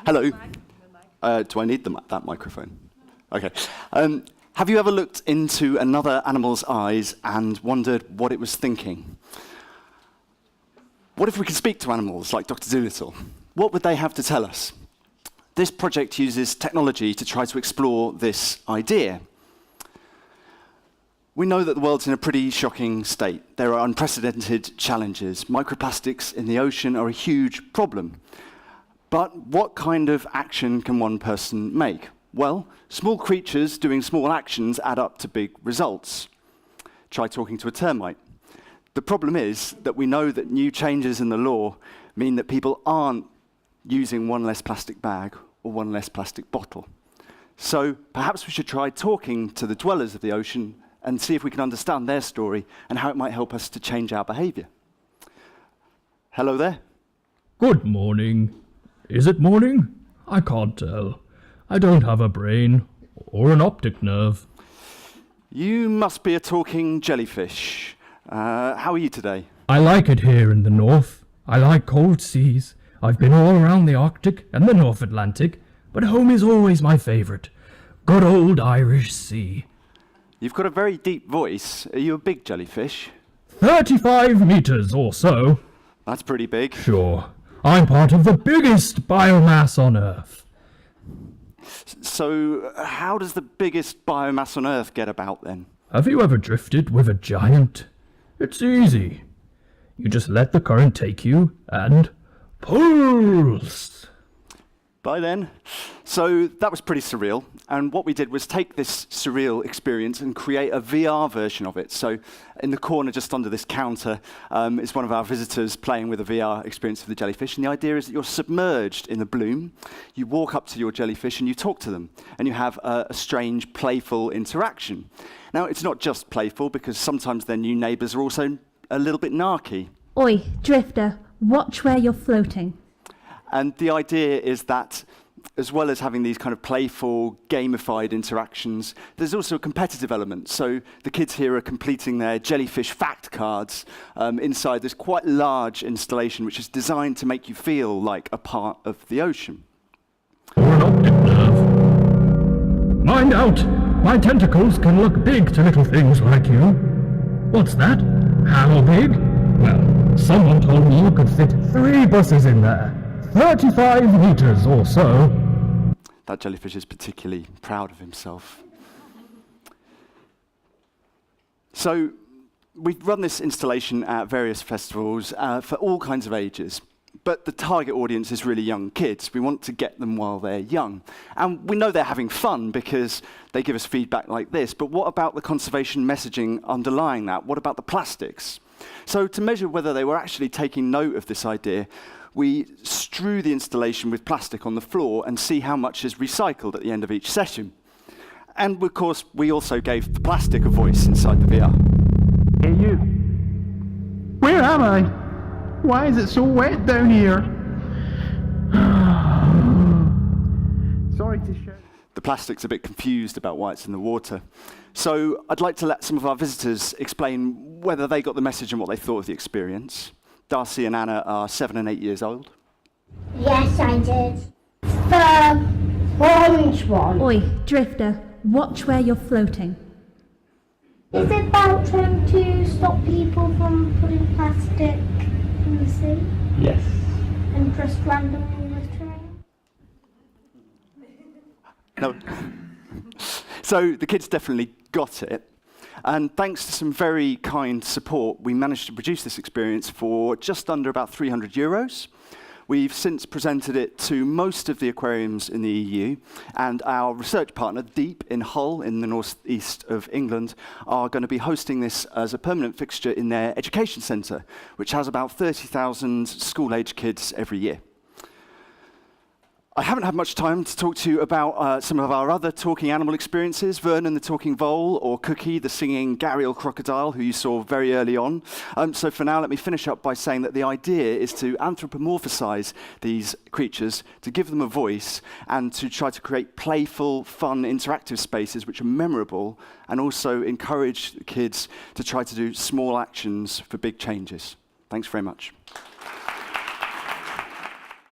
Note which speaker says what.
Speaker 1: Hello. Do I need that microphone? Okay. Have you ever looked into another animal's eyes and wondered what it was thinking? What if we could speak to animals like Dr. Dolittle? What would they have to tell us? This project uses technology to try to explore this idea. We know that the world's in a pretty shocking state. There are unprecedented challenges. Microplastics in the ocean are a huge problem. But what kind of action can one person make? Well, small creatures doing small actions add up to big results. Try talking to a termite. The problem is that we know that new changes in the law mean that people aren't using one less plastic bag or one less plastic bottle. So perhaps we should try talking to the dwellers of the ocean and see if we can understand their story and how it might help us to change our behavior. Hello there.
Speaker 2: Good morning. Is it morning? I can't tell. I don't have a brain or an optic nerve.
Speaker 1: You must be a talking jellyfish. How are you today?
Speaker 2: I like it here in the north. I like cold seas. I've been all around the Arctic and the North Atlantic, but home is always my favourite. Good old Irish Sea.
Speaker 1: You've got a very deep voice. Are you a big jellyfish?
Speaker 2: 35 metres or so.
Speaker 1: That's pretty big.
Speaker 2: Sure. I'm part of the biggest biomass on Earth.
Speaker 1: So, how does the biggest biomass on Earth get about then?
Speaker 2: Have you ever drifted with a giant? It's easy. You just let the current take you and pulse.
Speaker 1: Bye then. So that was pretty surreal, and what we did was take this surreal experience and create a VR version of it. So in the corner just under this counter is one of our visitors playing with a VR experience of the jellyfish, and the idea is that you're submerged in the bloom, you walk up to your jellyfish and you talk to them, and you have a strange, playful interaction. Now, it's not just playful, because sometimes their new neighbours are also a little bit narky.
Speaker 3: Oi, drifter, watch where you're floating.
Speaker 1: And the idea is that, as well as having these kind of playful, gamified interactions, there's also a competitive element. So the kids here are completing their jellyfish fact cards inside this quite large installation, which is designed to make you feel like a part of the ocean.
Speaker 2: Or an optic nerve. Mind out! My tentacles can look big to little things like you. What's that? How big? Well, someone told me you could fit 3 buses in there. 35 metres or so.
Speaker 1: That jellyfish is particularly proud of himself. So we've run this installation at various festivals for all kinds of ages, but the target audience is really young kids. We want to get them while they're young. And we know they're having fun because they give us feedback like this, but what about the conservation messaging underlying that? What about the plastics? So to measure whether they were actually taking note of this idea, we strew the installation with plastic on the floor and see how much is recycled at the end of each session. And of course, we also gave the plastic a voice inside the VR.
Speaker 4: Hey you, where am I? Why is it so wet down here? Sorry to show.
Speaker 1: The plastic's a bit confused about why it's in the water. So I'd like to let some of our visitors explain whether they got the message and what they thought of the experience. Darcy and Anna are 7 and 8 years old.
Speaker 5: Yes, I did. The orange one.
Speaker 3: Oi, drifter, watch where you're floating.
Speaker 5: Is it about trying to stop people from putting plastic in the sea?
Speaker 4: Yes.
Speaker 5: And just randomly littering?
Speaker 1: No. So the kids definitely got it. And thanks to some very kind support, we managed to produce this experience for just under about €300. We've since presented it to most of the aquariums in the EU, and our research partner, Deep, in Hull, in the northeast of England, are going to be hosting this as a permanent fixture in their education centre, which has about 30,000 school-age kids every year. I haven't had much time to talk to you about some of our other talking animal experiences, Vernon the talking vole, or Cookie the singing gharial crocodile, who you saw very early on. So for now, let me finish up by saying that the idea is to anthropomorphisize these creatures, to give them a voice, and to try to create playful, fun, interactive spaces which are memorable, and also encourage kids to try to do small actions for big changes. Thanks very much.